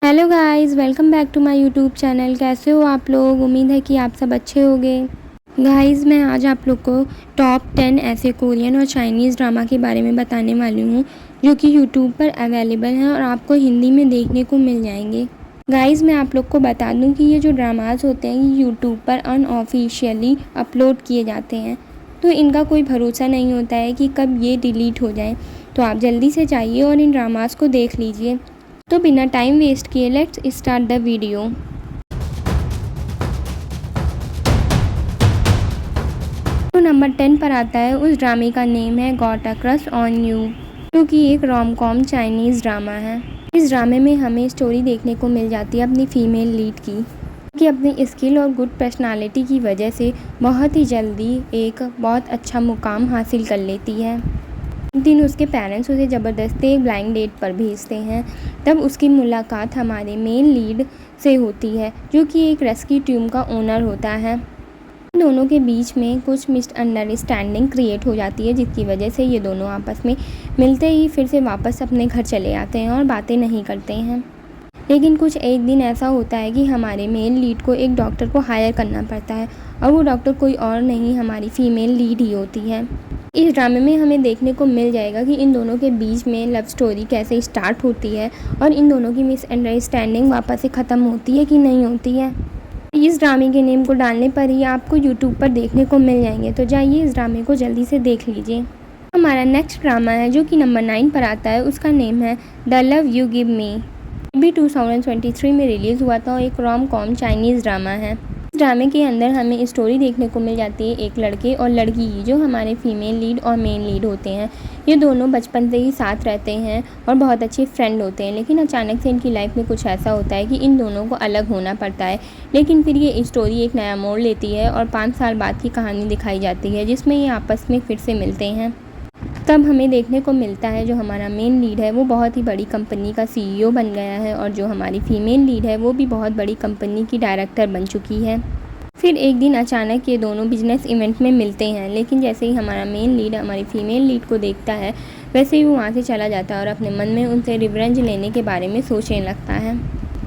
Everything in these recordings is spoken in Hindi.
Hello guys, welcome back to my YouTube channel. कैसे हो आप लोग? उम्मीद है कि आप सब अच्छे होंगे। गाइस, मैं आज आप लोग को टॉप 10 ऐसे कोरियन और चाइनीज़ ड्रामा के बारे में बताने वाली हूँ जो कि यूट्यूब पर अवेलेबल हैं और आपको हिंदी में देखने को मिल जाएंगे। गाइस, मैं आप लोग को बता दूँ कि ये जो ड्रामास होते हैं ये यूट्यूब पर अनऑफिशियली अपलोड किए जाते हैं, तो इनका कोई भरोसा नहीं होता है कि कब ये डिलीट हो जाए। तो आप जल्दी से जाइए और इन ड्रामास को देख लीजिए। तो बिना टाइम वेस्ट किए लेट्स स्टार्ट द वीडियो। तो नंबर 10 पर आता है, उस ड्रामे का नेम है got a crush on you, जो कि एक रोम कॉम चाइनीज़ ड्रामा है। इस ड्रामे में हमें स्टोरी देखने को मिल जाती है अपनी फीमेल लीड की, कि अपनी स्किल और गुड पर्सनालिटी की वजह से बहुत ही जल्दी एक बहुत अच्छा मुकाम हासिल कर लेती है। एक दिन उसके पेरेंट्स उसे ज़बरदस्ती एक ब्लाइंड डेट पर भेजते हैं। तब उसकी मुलाकात हमारे मेन लीड से होती है, जो कि एक रेस्क्यू टीम का ओनर होता है। इन दोनों के बीच में कुछ मिसअंडरस्टैंडिंग क्रिएट हो जाती है, जिसकी वजह से ये दोनों आपस में मिलते ही फिर से वापस अपने घर चले आते हैं और बातें नहीं करते हैं। लेकिन कुछ एक दिन ऐसा होता है कि हमारे मेन लीड को एक डॉक्टर को हायर करना पड़ता है, और वो डॉक्टर कोई और नहीं, हमारी फ़ीमेल लीड ही होती है। इस ड्रामे में हमें देखने को मिल जाएगा कि इन दोनों के बीच में लव स्टोरी कैसे स्टार्ट होती है और इन दोनों की मिसअंडरस्टैंडिंग वापस से ख़त्म होती है कि नहीं होती है। इस ड्रामे के नेम को डालने पर ही आपको यूट्यूब पर देखने को मिल जाएंगे, तो जाइए इस ड्रामे को जल्दी से देख लीजिए। हमारा नेक्स्ट ड्रामा है जो कि नंबर 9 पर आता है, उसका नेम है the love you give me. भी 2023 में रिलीज़ हुआ था और एक रोम कॉम चाइनीज़ ड्रामा है। इस ड्रामे के अंदर हमें स्टोरी देखने को मिल जाती है एक लड़के और लड़की की, जो हमारे फीमेल लीड और मेन लीड होते हैं। ये दोनों बचपन से ही साथ रहते हैं और बहुत अच्छे फ्रेंड होते हैं, लेकिन अचानक से इनकी लाइफ में कुछ ऐसा होता है कि इन दोनों को अलग होना पड़ता है। लेकिन फिर ये स्टोरी एक नया मोड़ लेती है और 5 साल बाद की कहानी दिखाई जाती है, जिसमें ये आपस में फिर से मिलते हैं। तब हमें देखने को मिलता है जो हमारा मेन लीड है वो बहुत ही बड़ी कंपनी का सीईओ बन गया है, और जो हमारी फीमेल लीड है वो भी बहुत बड़ी कंपनी की डायरेक्टर बन चुकी है। फिर एक दिन अचानक ये दोनों बिजनेस इवेंट में मिलते हैं, लेकिन जैसे ही हमारा मेन लीड हमारी फीमेल लीड को देखता है, वैसे ही वो वहाँ से चला जाता है और अपने मन में उनसे रिवेंज लेने के बारे में सोचने लगता है।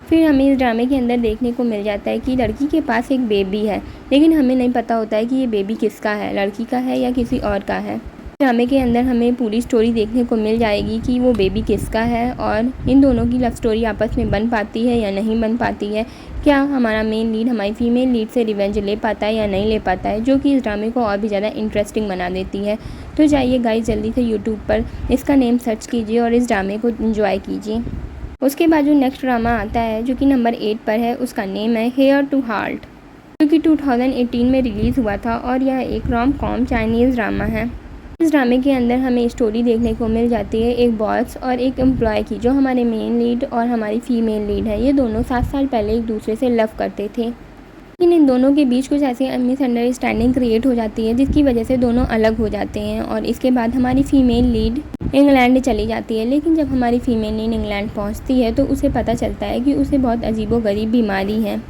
फिर हमें इस ड्रामे के अंदर देखने को मिल जाता है कि लड़की के पास एक बेबी है, लेकिन हमें नहीं पता होता है कि ये बेबी किसका है, लड़की का है या किसी और का है। ड्रामे के अंदर हमें पूरी स्टोरी देखने को मिल जाएगी कि वो बेबी किसका है और इन दोनों की लव स्टोरी आपस में बन पाती है या नहीं बन पाती है। क्या हमारा मेन लीड हमारी फीमेल लीड से रिवेंज ले पाता है या नहीं ले पाता है, जो कि इस ड्रामे को और भी ज़्यादा इंटरेस्टिंग बना देती है। तो जाइए गाइस, जल्दी से यूट्यूब पर इसका नेम सर्च कीजिए और इस ड्रामे को एंजॉय कीजिए। उसके बाद जो नेक्स्ट ड्रामा आता है जो कि नंबर 8 पर है, उसका नेम है हेयर टू हार्ट, जो कि 2018 में रिलीज़ हुआ था और यह एक रोम कॉम चाइनीज़ ड्रामा है। इस ड्रामे के अंदर हमें स्टोरी देखने को मिल जाती है एक बॉस और एक एम्प्लॉय की, जो हमारे मेन लीड और हमारी फीमेल लीड है। ये दोनों 7 साल पहले एक दूसरे से लव करते थे, लेकिन इन दोनों के बीच कुछ ऐसी मिसअंडरस्टैंडिंग क्रिएट हो जाती है, जिसकी वजह से दोनों अलग हो जाते हैं। और इसके बाद हमारी फीमेल लीड इंग्लैंड चली जाती है, लेकिन जब हमारी फीमेल लीड इंग्लैंड पहुंचती है तो उसे पता चलता है कि उसे बहुत अजीबोगरीब बीमारी है,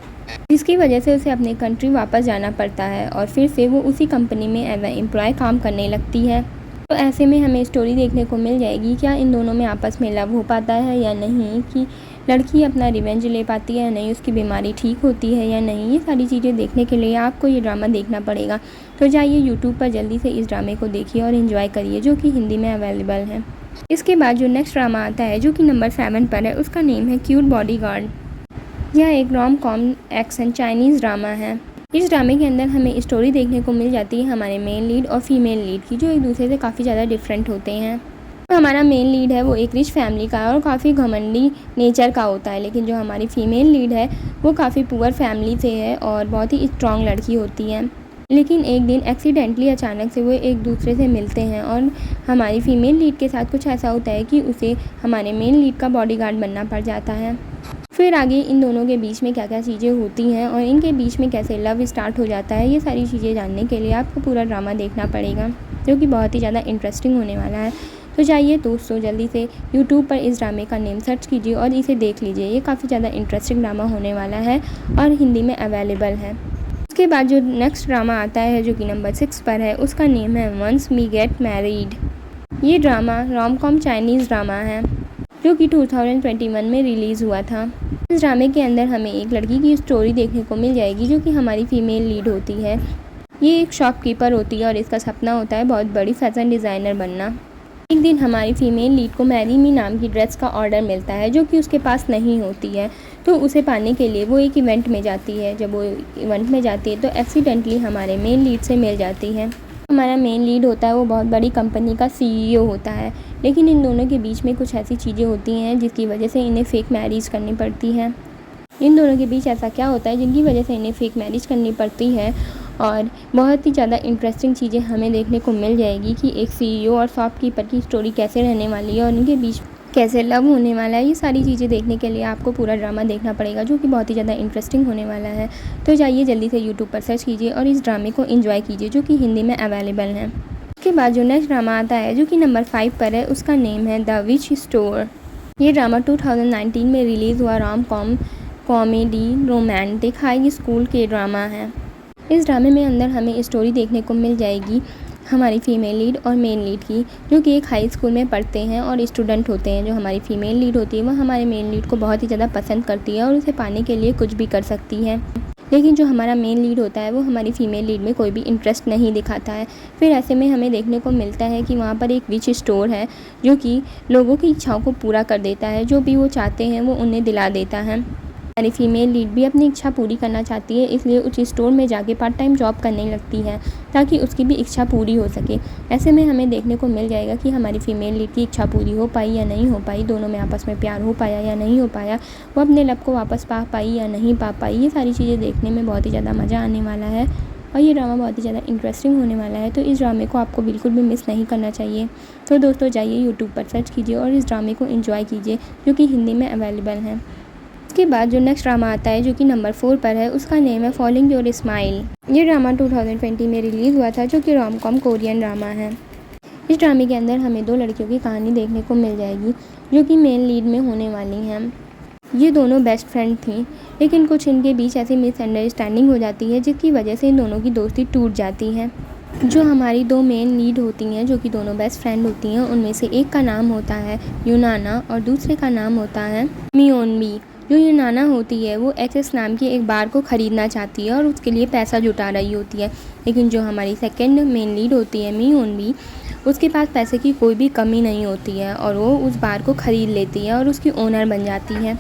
जिसकी वजह से उसे अपने कंट्री वापस जाना पड़ता है और फिर से वो उसी कंपनी में एज ए एम्प्लॉय काम करने लगती है। तो ऐसे में हमें स्टोरी देखने को मिल जाएगी क्या इन दोनों में आपस में लव हो पाता है या नहीं, कि लड़की अपना रिवेंज ले पाती है या नहीं, उसकी बीमारी ठीक होती है या नहीं। ये सारी चीज़ें देखने के लिए आपको ये ड्रामा देखना पड़ेगा। तो जाइए यूट्यूब पर जल्दी से इस ड्रामे को देखिए और इन्जॉय करिए, जो कि हिंदी में अवेलेबल है। इसके बाद जो नेक्स्ट ड्रामा आता है जो कि नंबर 7 पर है, उसका नेम है क्यूट बॉडीगार्ड। यह एक rom com action Chinese drama है। इस ड्रामे के अंदर हमें स्टोरी देखने को मिल जाती है हमारे मेन लीड और फीमेल लीड की, जो एक दूसरे से काफ़ी ज़्यादा डिफरेंट होते हैं। तो हमारा मेन लीड है वो एक रिच फैमिली का है और काफ़ी घमंडी नेचर का होता है, लेकिन जो हमारी फीमेल लीड है वो काफ़ी पुअर फैमिली से है और बहुत ही स्ट्रॉन्ग लड़की होती है। लेकिन एक दिन एक्सीडेंटली अचानक से वो एक दूसरे से मिलते हैं और हमारी फीमेल लीड के साथ कुछ ऐसा होता है कि उसे हमारे मेन लीड का बॉडीगार्ड बनना पड़ जाता है। फिर आगे इन दोनों के बीच में क्या क्या चीज़ें होती हैं और इनके बीच में कैसे लव स्टार्ट हो जाता है, ये सारी चीज़ें जानने के लिए आपको पूरा ड्रामा देखना पड़ेगा, जो कि बहुत ही ज़्यादा इंटरेस्टिंग होने वाला है। तो जाइए दोस्तों, जल्दी से यूट्यूब पर इस ड्रामे का नेम सर्च कीजिए और इसे देख लीजिए। ये काफ़ी ज़्यादा इंटरेस्टिंग ड्रामा होने वाला है और हिंदी में अवेलेबल है। उसके बाद जो नेक्स्ट ड्रामा आता है जो कि नंबर 6 पर है, उसका नेम है वंस वी गेट मैरिड। ये drama rom com Chinese drama है। जो कि 2021 में रिलीज़ हुआ था। इस ड्रामे के अंदर हमें एक लड़की की स्टोरी देखने को मिल जाएगी जो कि हमारी फ़ीमेल लीड होती है। ये एक शॉपकीपर होती है और इसका सपना होता है बहुत बड़ी फ़ैशन डिज़ाइनर बनना। एक दिन हमारी फ़ीमेल लीड को मैरी मी नाम की ड्रेस का ऑर्डर मिलता है जो कि उसके पास नहीं होती है, तो उसे पाने के लिए वो एक इवेंट में जाती है। जब वो इवेंट में जाती है तो एक्सीडेंटली हमारे मेन लीड से मिल जाती है। हमारा मेन लीड होता है वो बहुत बड़ी कंपनी का CEO होता है, लेकिन इन दोनों के बीच में कुछ ऐसी चीज़ें होती हैं जिसकी वजह से इन्हें फ़ेक मैरिज करनी पड़ती है। इन दोनों के बीच ऐसा क्या होता है जिनकी वजह से इन्हें फ़ेक मैरिज करनी पड़ती है, और बहुत ही ज़्यादा इंटरेस्टिंग चीज़ें हमें देखने को मिल जाएगी कि एक CEO और शॉपकीपर की स्टोरी कैसे रहने वाली है और उनके बीच कैसे लव होने वाला है। ये सारी चीज़ें देखने के लिए आपको पूरा ड्रामा देखना पड़ेगा जो कि बहुत ही ज़्यादा इंटरेस्टिंग होने वाला है। तो जाइए जल्दी से यूट्यूब पर सर्च कीजिए और इस ड्रामे को एंजॉय कीजिए जो कि हिंदी में अवेलेबल है। उसके बाद जो नेक्स्ट ड्रामा आता है जो कि नंबर 5 पर है, उसका नेम है द विच स्टोर। ये ड्रामा 2019 में रिलीज़ हुआ rom com comedy romantic high school के ड्रामा है। इस ड्रामे में अंदर हमें स्टोरी देखने को मिल जाएगी हमारी फ़ीमेल लीड और मेन लीड की, जो कि एक हाई स्कूल में पढ़ते हैं और स्टूडेंट होते हैं। जो हमारी फ़ीमेल लीड होती है वह हमारे मेन लीड को बहुत ही ज़्यादा पसंद करती है और उसे पाने के लिए कुछ भी कर सकती है, लेकिन जो हमारा मेन लीड होता है वो हमारी फ़ीमेल लीड में कोई भी इंटरेस्ट नहीं दिखाता है। फिर ऐसे में हमें देखने को मिलता है कि वहाँ पर एक विच स्टोर है जो कि लोगों की इच्छाओं को पूरा कर देता है, जो भी वो चाहते हैं वो उन्हें दिला देता है। हमारी फ़ीमेल लीड भी अपनी इच्छा पूरी करना चाहती है, इसलिए उस स्टोर में जाके पार्ट टाइम जॉब करने लगती है ताकि उसकी भी इच्छा पूरी हो सके। ऐसे में हमें देखने को मिल जाएगा कि हमारी फ़ीमेल लीड की इच्छा पूरी हो पाई या नहीं हो पाई, दोनों में आपस में प्यार हो पाया या नहीं हो पाया, वो अपने लव को वापस पा पाई या नहीं पा पाई। ये सारी चीज़ें देखने में बहुत ही ज़्यादा मज़ा आने वाला है और ये ड्रामा बहुत ही ज़्यादा इंटरेस्टिंग होने वाला है। तो इस ड्रामे को आपको बिल्कुल भी मिस नहीं करना चाहिए। तो दोस्तों जाइए यूट्यूब पर सर्च कीजिए और इस ड्रामे को एंजॉय कीजिए जो कि हिंदी में अवेलेबल है। उसके बाद जो नेक्स्ट ड्रामा आता है जो कि नंबर 4 पर है, उसका नेम है फॉलोइंग योर स्माइल। ये ड्रामा 2020 में रिलीज़ हुआ था जो कि रोम कॉम कोरियन ड्रामा है। इस ड्रामे के अंदर हमें 2 लड़कियों की कहानी देखने को मिल जाएगी जो कि मेन लीड में होने वाली हैं। ये दोनों बेस्ट फ्रेंड थी, लेकिन कुछ इनके बीच ऐसी मिसअंडरस्टैंडिंग हो जाती है जिसकी वजह से इन दोनों की दोस्ती टूट जाती है। जो हमारी 2 मेन लीड होती हैं जो कि दोनों बेस्ट फ्रेंड होती हैं, उनमें से एक का नाम होता है यूनाना और दूसरे का नाम होता है मियोनबी। जो यूनाना होती है वो एक्सेस नाम की एक बार को ख़रीदना चाहती है और उसके लिए पैसा जुटा रही होती है, लेकिन जो हमारी सेकंड मेन लीड होती है मियोनबी, उसके पास पैसे की कोई भी कमी नहीं होती है और वो उस बार को ख़रीद लेती है और उसकी ओनर बन जाती है।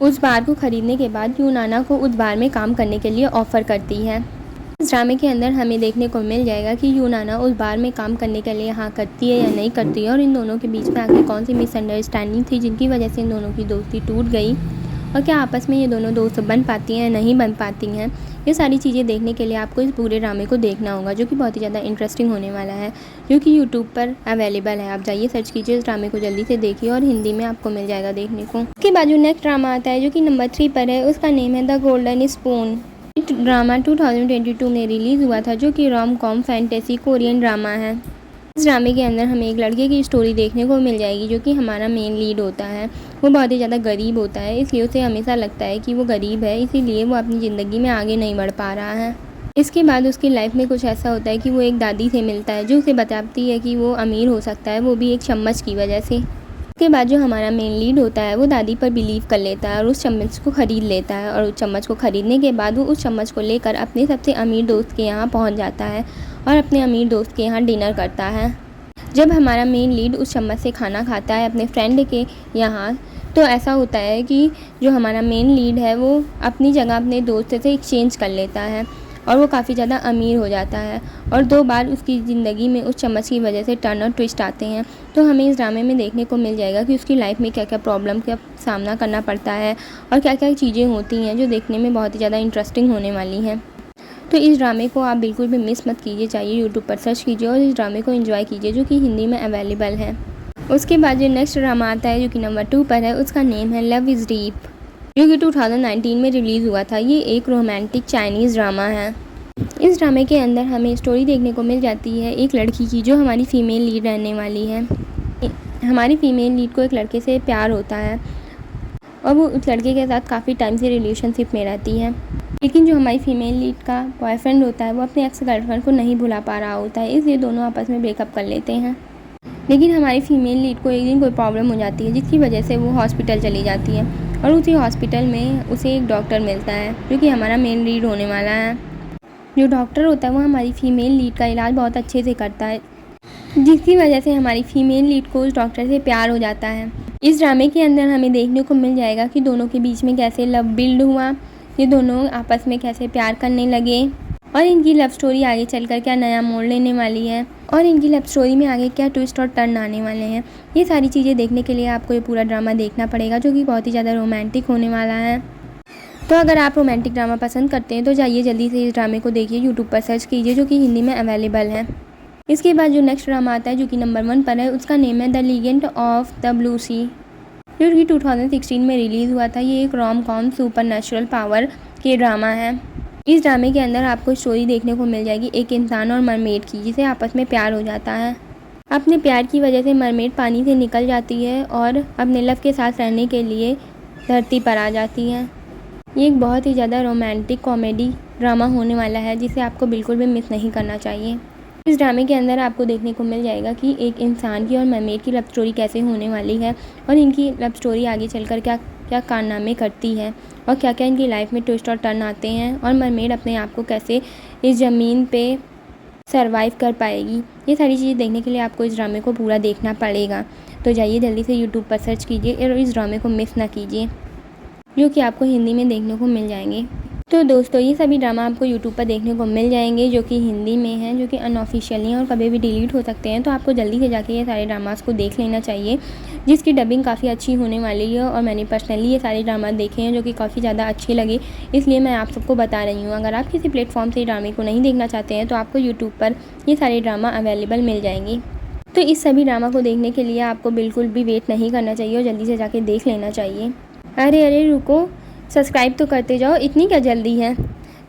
उस बार को ख़रीदने के बाद यूनाना को उस बार में काम करने के लिए ऑफ़र करती है। इस ड्रामे के अंदर हमें देखने को मिल जाएगा कि यूनाना उस बार में काम करने के लिए हाँ करती है या नहीं करती है और इन दोनों के बीच में आखिर कौन सी मिसअंडरस्टैंडिंग थी जिनकी वजह से इन दोनों की दोस्ती टूट गई, और क्या आपस में ये दोनों दोस्त बन पाती हैं या नहीं बन पाती हैं। ये सारी चीज़ें देखने के लिए आपको इस पूरे ड्रामे को देखना होगा जो कि बहुत ही ज़्यादा इंटरेस्टिंग होने वाला है, जो कि यूट्यूब पर अवेलेबल है। आप जाइए सर्च कीजिए इस ड्रामे को, जल्दी से देखिए और हिंदी में आपको मिल जाएगा देखने को। उसके बाद जो नेक्स्ट ड्रामा आता है जो कि नंबर 3 पर है, उसका नेम है द गोल्डन स्पून। ड्रामा 2022 में रिलीज़ हुआ था जो कि rom com fantasy Korean drama है। इस ड्रामे के अंदर हमें एक लड़के की स्टोरी देखने को मिल जाएगी जो कि हमारा मेन लीड होता है। वो बहुत ही ज़्यादा गरीब होता है, इसलिए उसे हमेशा लगता है कि वो गरीब है, इसीलिए वो अपनी ज़िंदगी में आगे नहीं बढ़ पा रहा है। इसके बाद उसकी लाइफ में कुछ ऐसा होता है कि वो एक दादी से मिलता है जो उसे बताती है कि वो अमीर हो सकता है, वो भी एक चम्मच की वजह से। उसके बाद जो हमारा मेन लीड होता है वो दादी पर बिलीव कर लेता है और उस चम्मच को ख़रीद लेता है, और उस चम्मच को ख़रीदने के बाद वो उस चम्मच को लेकर अपने सबसे अमीर दोस्त के यहाँ पहुँच जाता है और अपने अमीर दोस्त के यहाँ डिनर करता है। जब हमारा मेन लीड उस चम्मच से खाना खाता है अपने फ्रेंड के यहाँ, तो ऐसा होता है कि जो हमारा मेन लीड है वो अपनी जगह अपने दोस्त से एक्सचेंज कर लेता है और वो काफ़ी ज़्यादा अमीर हो जाता है, और 2 बार उसकी ज़िंदगी में उस चम्मच की वजह से टर्न और ट्विस्ट आते हैं। तो हमें इस ड्रामे में देखने को मिल जाएगा कि उसकी लाइफ में क्या क्या प्रॉब्लम का सामना करना पड़ता है और क्या क्या चीज़ें होती हैं जो देखने में बहुत ही ज़्यादा इंटरेस्टिंग होने वाली हैं। तो इस ड्रामे को आप बिल्कुल भी मिस मत कीजिए, चाहिए यूट्यूब पर सर्च कीजिए और इस ड्रामे को एंजॉय कीजिए जो कि हिंदी में अवेलेबल है। उसके बाद जो नेक्स्ट ड्रामा आता है जो कि नंबर 2 पर है, उसका नेम है लव इज़ डीप, जो कि 2019 में रिलीज़ हुआ था। ये एक रोमांटिक चाइनीज़ ड्रामा है। इस ड्रामे के अंदर हमें स्टोरी देखने को मिल जाती है एक लड़की की जो हमारी फ़ीमेल लीड रहने वाली है। हमारी फ़ीमेल लीड को एक लड़के से प्यार होता है और वो उस लड़के के साथ काफ़ी टाइम से रिलेशनशिप में रहती है, लेकिन जो हमारी फ़ीमेल लीड का बॉयफ्रेंड होता है वो अपने एक्स गर्लफ्रेंड को नहीं भुला पा रहा होता है, इसलिए दोनों आपस में ब्रेकअप कर लेते हैं। लेकिन हमारी फ़ीमेल लीड को एक दिन कोई प्रॉब्लम हो जाती है, जिसकी वजह से वो हॉस्पिटल चली जाती है और उसी हॉस्पिटल में उसे एक डॉक्टर मिलता है जो कि हमारा मेन लीड होने वाला है। जो डॉक्टर होता है वो हमारी फ़ीमेल लीड का इलाज बहुत अच्छे से करता है, जिसकी वजह से हमारी फ़ीमेल लीड को उस डॉक्टर से प्यार हो जाता है। इस ड्रामे के अंदर हमें देखने को मिल जाएगा कि दोनों के बीच में कैसे लव बिल्ड हुआ, ये दोनों आपस में कैसे प्यार करने लगे और इनकी लव स्टोरी आगे चलकर क्या नया मोड़ लेने वाली है और इनकी लव स्टोरी में आगे क्या ट्विस्ट और टर्न आने वाले हैं। ये सारी चीज़ें देखने के लिए आपको ये पूरा ड्रामा देखना पड़ेगा, जो कि बहुत ही ज़्यादा रोमांटिक होने वाला है। तो अगर आप रोमांटिक ड्रामा पसंद करते हैं तो जाइए जल्दी से इस ड्रामे को देखिए, यूट्यूब पर सर्च कीजिए, जो कि हिंदी में अवेलेबल है। इसके बाद जो नेक्स्ट ड्रामा आता है जो कि नंबर 1 पर है, उसका नेम है the legend of the blue sea, जो कि 2016 में रिलीज़ हुआ था। ये एक rom com supernatural power के ड्रामा है। इस ड्रामे के अंदर आपको स्टोरी देखने को मिल जाएगी एक इंसान और मरमेड की, जिसे आपस में प्यार हो जाता है। अपने प्यार की वजह से मरमेड पानी से निकल जाती है और अपने लव के साथ रहने के लिए धरती पर आ जाती है। ये एक बहुत ही ज़्यादा रोमांटिक कॉमेडी ड्रामा होने वाला है, जिसे आपको बिल्कुल भी मिस नहीं करना चाहिए। इस ड्रामे के अंदर आपको देखने को मिल जाएगा कि एक इंसान की और मरमेड की लव स्टोरी कैसे होने वाली है और इनकी लव स्टोरी आगे चलकर क्या क्या कारनामे करती है और क्या क्या इनकी लाइफ में ट्विस्ट और टर्न आते हैं और मरमेड अपने आप को कैसे इस ज़मीन पे सरवाइव कर पाएगी। ये सारी चीज़ें देखने के लिए आपको इस ड्रामे को पूरा देखना पड़ेगा। तो जाइए जल्दी से यूट्यूब पर सर्च कीजिए और इस ड्रामे को मिस ना कीजिए, जो कि आपको हिंदी में देखने को मिल जाएंगे। तो दोस्तों ये सभी ड्रामा आपको यूट्यूब पर देखने को मिल जाएंगे, जो कि हिंदी में हैं, जो कि अनऑफिशियली हैं और कभी भी डिलीट हो सकते हैं। तो आपको जल्दी से जाके ये सारे ड्रामास को देख लेना चाहिए, जिसकी डबिंग काफ़ी अच्छी होने वाली है और मैंने पर्सनली ये सारे ड्रामा देखे हैं जो कि काफ़ी ज़्यादा अच्छे लगे, इसलिए मैं आप सबको बता रही हूँ। अगर आप किसी प्लेटफॉर्म से ड्रामे को नहीं देखना चाहते हैं तो आपको यूट्यूब पर ये सारे ड्रामा अवेलेबल मिल जाएंगे। तो इस सभी ड्रामा को देखने के लिए आपको बिल्कुल भी वेट नहीं करना चाहिए और जल्दी से जाके देख लेना चाहिए। अरे रुको, सब्सक्राइब तो करते जाओ, इतनी क्या जल्दी है।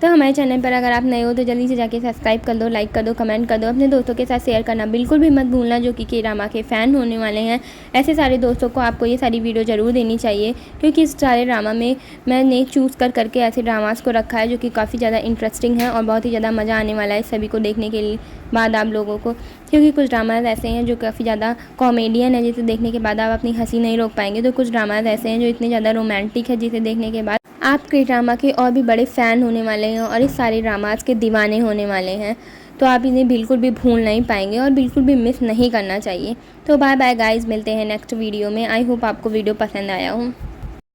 तो हमारे चैनल पर अगर आप नए हो तो जल्दी से जाके सब्सक्राइब कर दो, लाइक कर दो, कमेंट कर दो, अपने दोस्तों के साथ शेयर करना बिल्कुल भी मत भूलना, जो कि ड्रामा के फ़ैन होने वाले हैं। ऐसे सारे दोस्तों को आपको ये सारी वीडियो ज़रूर देनी चाहिए, क्योंकि इस सारे ड्रामा में मैंने चूज़ कर करके ऐसे ड्रामास को रखा है जो कि काफ़ी ज़्यादा इंटरेस्टिंग है और बहुत ही ज़्यादा मज़ा आने वाला है सभी को देखने के लिए बाद आप लोगों को, क्योंकि कुछ ड्रामाज ऐसे हैं जो काफ़ी ज़्यादा कॉमेडियन है, जिसे देखने के बाद आप अपनी हंसी नहीं रोक पाएंगे। तो कुछ ड्रामाज ऐसे हैं जो इतने ज़्यादा रोमांटिक है, जिसे देखने के बाद आप के ड्रामा के और भी बड़े फ़ैन होने वाले हैं और इस सारे ड्रामास के दीवाने होने वाले हैं। तो आप इन्हें बिल्कुल भी भूल नहीं पाएंगे और बिल्कुल भी मिस नहीं करना चाहिए। तो बाय बाय गाइस, मिलते हैं नेक्स्ट वीडियो में। आई होप आपको वीडियो पसंद आया हो।